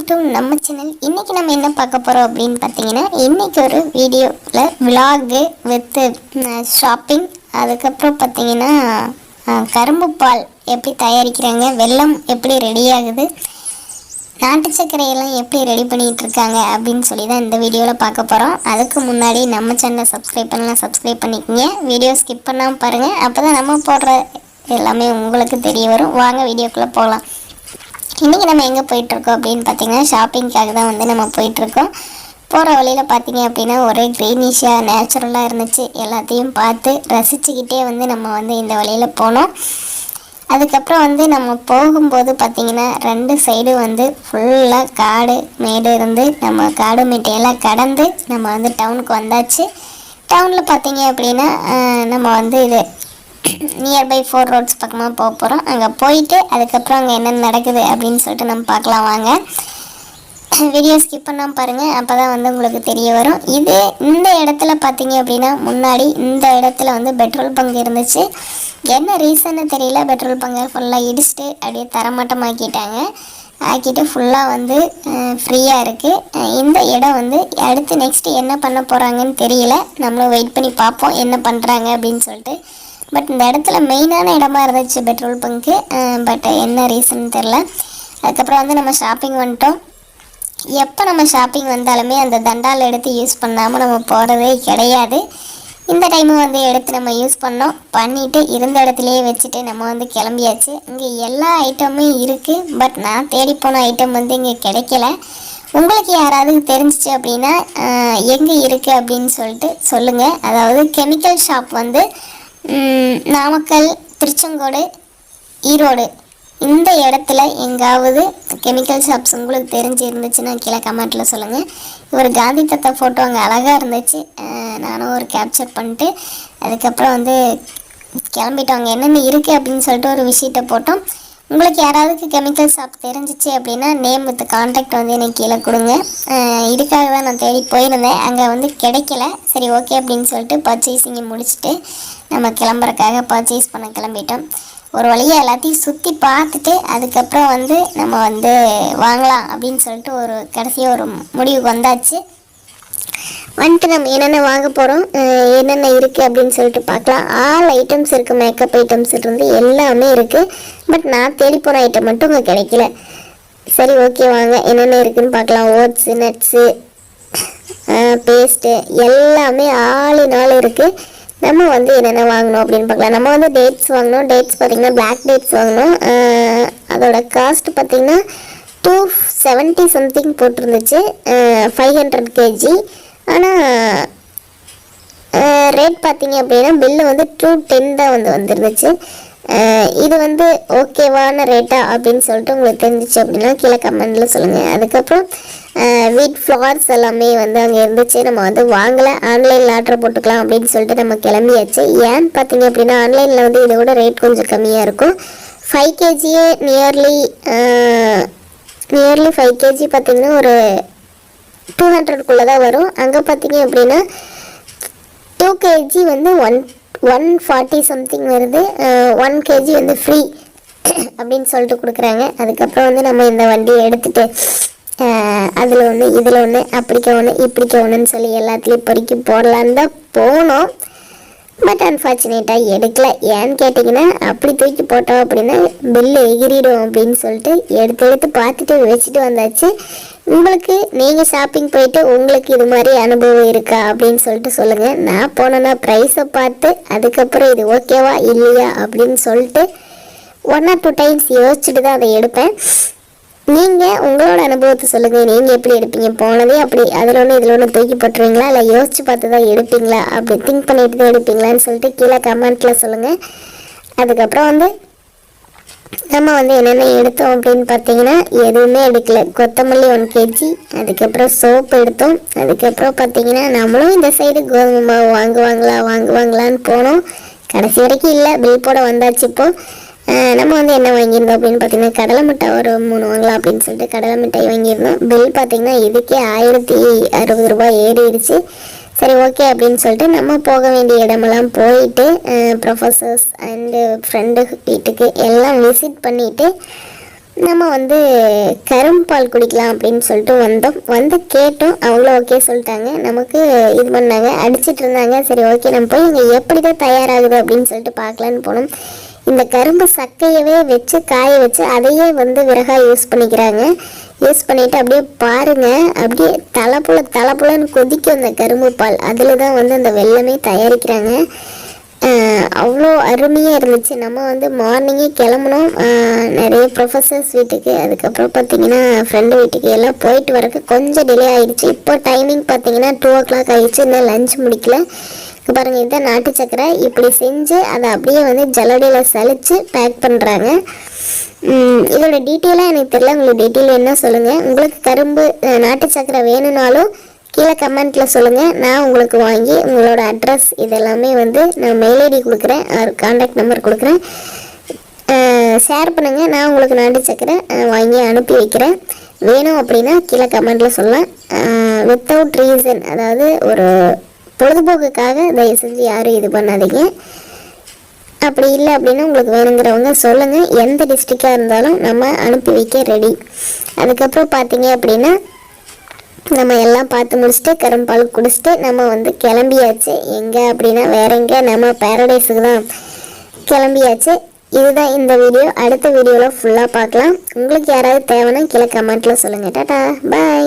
To நம்ம channel. இன்றைக்கி நம்ம என்ன பார்க்க போகிறோம் அப்படின்னு பார்த்தீங்கன்னா, இன்றைக்கி ஒரு வீடியோவில் விலாகு வித் ஷாப்பிங், அதுக்கப்புறம் பார்த்தீங்கன்னா கரும்பு பால் எப்படி தயாரிக்கிறாங்க, வெல்லம் எப்படி ரெடி ஆகுது, நாட்டு சர்க்கரையெல்லாம் எப்படி ரெடி பண்ணிகிட்ருக்காங்க அப்படின்னு சொல்லி தான் இந்த வீடியோவில் பார்க்க போகிறோம். அதுக்கு முன்னாடி நம்ம சேனலை சப்ஸ்கிரைப் பண்ணலாம், சப்ஸ்கிரைப் பண்ணிக்கோங்க. வீடியோ ஸ்கிப் பண்ணாமல் பாருங்கள், அப்போ தான் நம்ம போடுற எல்லாமே உங்களுக்கு தெரிய வரும். வாங்க வீடியோக்குள்ளே போகலாம். இன்றைக்கி நம்ம எங்கே போயிட்டுருக்கோம் அப்படின்னு பார்த்தீங்கன்னா, ஷாப்பிங்காக தான் வந்து நம்ம போயிட்டுருக்கோம். போகிற வழியில் பார்த்தீங்க அப்படின்னா ஒரே க்ரீனிஷாக நேச்சுரலாக இருந்துச்சு. எல்லாத்தையும் பார்த்து ரசிச்சுக்கிட்டே வந்து நம்ம வந்து இந்த வழியில் போனோம். அதுக்கப்புறம் வந்து நம்ம போகும்போது பார்த்திங்கன்னா ரெண்டு சைடு வந்து ஃபுல்லாக காடு மேடு இருந்து நம்ம காடு மேட்டையெல்லாம் கடந்து நம்ம வந்து டவுனுக்கு வந்தாச்சு. டவுனில் பார்த்தீங்க அப்படின்னா நம்ம வந்து இது நியர்பை 4 ரோட்ஸ் பக்கமாக போக போகிறோம். அங்கே போயிட்டு அதுக்கப்புறம் அங்கே என்னென்ன நடக்குது அப்படின்னு சொல்லிட்டு நம்ம பார்க்கலாம். வாங்க, வீடியோ ஸ்கிப் பண்ணாமல் பாருங்கள், அப்போ தான் வந்து உங்களுக்கு தெரிய வரும். இந்த இடத்துல பார்த்தீங்க அப்படின்னா முன்னாடி இந்த இடத்துல வந்து பெட்ரோல் பங்க் இருந்துச்சு. என்ன ரீசன்னு தெரியல, பெட்ரோல் பங்கை ஃபுல்லாக இடிச்சுட்டு அப்படியே தரமாட்டமாக்கிட்டாங்க. ஆக்கிட்டு ஃபுல்லாக வந்து ஃப்ரீயாக இருக்குது. இந்த இடம் வந்து அடுத்து நெக்ஸ்ட்டு என்ன பண்ண போகிறாங்கன்னு தெரியல. நம்மளும் வெயிட் பண்ணி பார்ப்போம் என்ன பண்ணுறாங்க அப்படின்னு சொல்லிட்டு. பட் இந்த இடத்துல மெயினான இடமா இருந்துச்சு பெட்ரோல் பங்க்கு. பட் என்ன ரீசன் தெரில. அதுக்கப்புறம் வந்து நம்ம ஷாப்பிங் வந்துட்டோம். எப்போ நம்ம ஷாப்பிங் வந்தாலுமே அந்த தண்டால் எடுத்து யூஸ் பண்ணாமல் நம்ம போகிறதே கிடையாது. இந்த டைமும் வந்து எடுத்து நம்ம யூஸ் பண்ணிவிட்டு இருந்த இடத்துலையே வச்சுட்டு நம்ம வந்து கிளம்பியாச்சு. இங்கே எல்லா ஐட்டமும் இருக்குது. பட் நான் தேடி போன ஐட்டம் வந்து இங்கே கிடைக்கல. உங்களுக்கு யாராவது தெரிஞ்சிச்சு அப்படின்னா எங்கே இருக்குது அப்படின்னு சொல்லிட்டு சொல்லுங்கள். அதாவது கெமிக்கல் ஷாப் வந்து நாமக்கல், திருச்செங்கோடு, ஈரோடு இந்த இடத்துல எங்காவது கெமிக்கல் ஷாப்ஸ் உங்களுக்கு தெரிஞ்சு இருந்துச்சுன்னா கீழே கமெண்ட்டில் சொல்லுங்கள். ஒரு காந்தி தாத்தா ஃபோட்டோ அங்கே அழகாக இருந்துச்சு. நானும் ஒரு கேப்சர் பண்ணிட்டு அதுக்கப்புறம் வந்து கிளம்பிட்டோம். அங்கே என்னென்ன இருக்குது அப்படின்னு சொல்லிட்டு ஒரு விஷயத்தை போட்டோம். உங்களுக்கு யாராவது கெமிக்கல் ஷாப் தெரிஞ்சிச்சு அப்படின்னா நேம் வித் கான்டாக்ட் வந்து எனக்கு கீழே கொடுங்க. இதுக்காக தான் நான் தேடி போயிருந்தேன், அங்கே வந்து கிடைக்கல. சரி ஓகே அப்படின்னு சொல்லிட்டு பர்ச்சேசிங்கை முடிச்சுட்டு நம்ம கிளம்புறக்காக பர்ச்சேஸ் பண்ண கிளம்பிட்டோம். ஒரு வழியாக எல்லாத்தையும் சுற்றி பார்த்துட்டு அதுக்கப்புறம் வந்து நம்ம வந்து வாங்கலாம் அப்படின்னு சொல்லிட்டு ஒரு கடைசியாக ஒரு முடிவுக்கு வந்தாச்சு. வந்துட்டு நம்ம என்னென்ன வாங்க போகிறோம், என்னென்ன இருக்குது அப்படின்னு சொல்லிட்டு பார்க்கலாம். ஆல் ஐட்டம்ஸ் இருக்குது, மேக்கப் ஐட்டம்ஸ் இருந்து எல்லாமே இருக்குது. பட் நான் தேடி போன ஐட்டம் மட்டும் இங்கே கிடைக்கல. சரி ஓகே, வாங்க என்னென்ன இருக்குதுன்னு பார்க்கலாம். ஓட்ஸு, நட்ஸு, பேஸ்ட்டு எல்லாமே ஆள் இருக்குது. நம்ம வந்து என்னென்ன வாங்கணும் அப்படின்னு பார்க்கலாம். நம்ம வந்து டேட்ஸ் வாங்கணும். டேட்ஸ் பார்த்திங்கன்னா பிளாக் டேட்ஸ் வாங்கணும். அதோட காஸ்ட் பார்த்திங்கன்னா 270 சம்திங் போட்டிருந்துச்சு, 500 kg. ஆனால் ரேட் பார்த்திங்க அப்படின்னா பில்லு வந்து 210 தான் வந்துருந்துச்சு. இது வந்து ஓகேவான ரேட்டா அப்படின்னு சொல்லிட்டு உங்களுக்கு தெரிஞ்சிச்சு அப்படின்னா கீழே கமெண்டில் சொல்லுங்கள். அதுக்கப்புறம் வீட் ஃப்ளார்ஸ் எல்லாமே வந்து அங்கே இருந்துச்சு. நம்ம வந்து வாங்கலை, ஆன்லைனில் ஆர்டர் போட்டுக்கலாம் அப்படின்னு சொல்லிட்டு நம்ம கிளம்பியாச்சு. ஏன்னு பார்த்தீங்க அப்படின்னா ஆன்லைனில் வந்து இதை விட ரேட் கொஞ்சம் கம்மியாக இருக்கும். 5 kg நியர்லி 5 kg பார்த்திங்கன்னா ஒரு 200 தான் வரும். அங்கே பார்த்தீங்க அப்படின்னா 2 kg வந்து 140 சம்திங் வருது. 1 kg வந்து ஃப்ரீ அப்படின்னு சொல்லிட்டு கொடுக்குறாங்க. அதுக்கப்புறம் வந்து நம்ம இந்த வண்டியை எடுத்துகிட்டு அதில் ஒன்று இதில் ஒன்று அப்படிக்க ஒன்று இப்படிக்க ஒன்றுன்னு சொல்லி எல்லாத்துலேயும் பொறுக்கி போடலான்னு தான் போனோம். பட் அன்ஃபார்ச்சுனேட்டாக எடுக்கலை. ஏன்னு கேட்டிங்கன்னா அப்படி தூக்கி போட்டோம் அப்படின்னா பில்லு எகிரிடும் அப்படின்னு சொல்லிட்டு எடுத்து பார்த்துட்டு வச்சுட்டு வந்தாச்சு. உங்களுக்கு நீங்கள் ஷாப்பிங் போயிட்டு உங்களுக்கு இது மாதிரி அனுபவம் இருக்கா அப்படின்னு சொல்லிட்டு சொல்லுங்கள். நான் போனேன்னா ப்ரைஸை பார்த்து அதுக்கப்புறம் இது ஓகேவா இல்லையா அப்படின்னு சொல்லிட்டு 1 or 2 டைம்ஸ் யோசிச்சுட்டு தான் அதை எடுப்பேன். நீங்கள் உங்களோட அனுபவத்தை சொல்லுங்கள். நீங்கள் எப்படி எடுப்பீங்க? போனதே அப்படி அதில் ஒன்று இதில் ஒன்று தூக்கி போட்டுருவீங்களா, இல்லை யோசித்து பார்த்து தான் எடுப்பீங்களா, அப்படி திங்க் பண்ணிட்டு தான் எடுப்பீங்களான்னு சொல்லிட்டு கீழே கமெண்ட்டில் சொல்லுங்கள். அதுக்கப்புறம் வந்து நம்ம வந்து என்னென்ன எடுத்தோம் அப்படின்னு பார்த்தீங்கன்னா எதுவுமே எடுக்கல. கொத்தமல்லி 1 kg, அதுக்கப்புறம் சோப்பு எடுத்தோம். அதுக்கப்புறம் பார்த்தீங்கன்னா நம்மளும் இந்த சைடு கோதுமை மாவு வாங்குவாங்களான்னு போனோம். கடைசி வரைக்கும் இல்லை, பில் போட வந்தாச்சு. இப்போது நம்ம வந்து என்ன வாங்கியிருந்தோம் அப்படின்னு பார்த்தீங்கன்னா கடலை மிட்டாய் ஒரு 3 வாங்கலாம் அப்படின்னு சொல்லிட்டு கடலை மிட்டாய் வாங்கியிருந்தோம். பில் பார்த்திங்கன்னா இதுக்கே 1060 ரூபாய் ஏறிடுச்சு. சரி ஓகே அப்படின்னு சொல்லிட்டு நம்ம போக வேண்டிய இடமெல்லாம் போயிட்டு ப்ரொஃபஸர்ஸ் அண்டு ஃப்ரெண்டு வீட்டுக்கு எல்லாம் விசிட் பண்ணிவிட்டு நம்ம வந்து கரும்பால் குடிக்கலாம் அப்படின்னு சொல்லிட்டு வந்து கேட்டோம். அவங்களும் ஓகே சொல்லிட்டாங்க. நமக்கு இது பண்ணாங்க, அடிச்சிட்டு இருந்தாங்க. சரி ஓகே நம்ம போய் இங்கே எப்படி தான் தயாராகுது அப்படின்னு சொல்லிட்டு பார்க்கலான்னு போனோம். இந்த கரும்பு சக்கையவே வச்சு காய வச்சு அதையே வந்து விறகாக யூஸ் பண்ணிக்கிறாங்க. யூஸ் பண்ணிவிட்டு அப்படியே பாருங்கள், அப்படியே தலைப்புலன்னு கொதிக்கும் அந்த கரும்பு பால். அதில் தான் வந்து அந்த வெல்லமே தயாரிக்கிறாங்க. அவ்வளோ அருமையாக இருந்துச்சு. நம்ம வந்து மார்னிங்கே கிளம்புனோம் நிறைய ப்ரொஃபஸர்ஸ் வீட்டுக்கு, அதுக்கப்புறம் பார்த்திங்கன்னா ஃப்ரெண்டு வீட்டுக்கு எல்லாம் போயிட்டு வரக்கு கொஞ்சம் டிலே ஆகிடுச்சு. இப்போ டைமிங் பார்த்திங்கன்னா 2 o'clock ஆகிடுச்சு. இன்னும் லஞ்ச் முடிக்கல. பாருங்கள், இதுதான் நாட்டு சக்கரை. இப்படி செஞ்சு அதை அப்படியே வந்து ஜல்லடியில் சலித்து பேக் பண்ணுறாங்க. இதோட டீட்டெயிலாக எனக்கு தெரியல, உங்களுக்கு டீட்டெயில் என்ன சொல்லுங்கள். உங்களுக்கு கரும்பு நாட்டு சக்கரை வேணும்னாலும் கீழே கமெண்ட்டில் சொல்லுங்கள். நான் உங்களுக்கு வாங்கி உங்களோட அட்ரஸ் இதெல்லாமே வந்து நான் மெயில் ஐடி கொடுக்குறேன், கான்டாக்ட் நம்பர் கொடுக்குறேன். ஷேர் பண்ணுங்கள். நான் உங்களுக்கு நாட்டு சக்கரை வாங்கி அனுப்பி வைக்கிறேன். வேணும் அப்படின்னா கீழே கமெண்ட்டில் சொல்லலாம். வித்தவுட் ரீசன், அதாவது ஒரு பொழுதுபோக்குக்காக தயவு செஞ்சு யாரும் இது பண்ணாதீங்க. அப்படி இல்லை அப்படின்னா உங்களுக்கு வேணுங்கிறவங்க சொல்லுங்கள். எந்த டிஸ்ட்ரிக்டாக இருந்தாலும் நம்ம அனுப்பி வைக்க ரெடி. அதுக்கப்புறம் பார்த்தீங்க அப்படின்னா நம்ம எல்லாம் பார்த்து முடிச்சுட்டு கரும்பால் குடிச்சிட்டு நம்ம வந்து கிளம்பியாச்சு. எங்கே அப்படின்னா வேற எங்கே, நம்ம பேரடைஸுக்கு தான் கிளம்பியாச்சு. இதுதான் இந்த வீடியோ. அடுத்த வீடியோவில் ஃபுல்லாக பார்க்கலாம். உங்களுக்கு யாராவது தேவைன்னா கீழே கமெண்ட்டில் சொல்லுங்கள். டாடா, பாய்.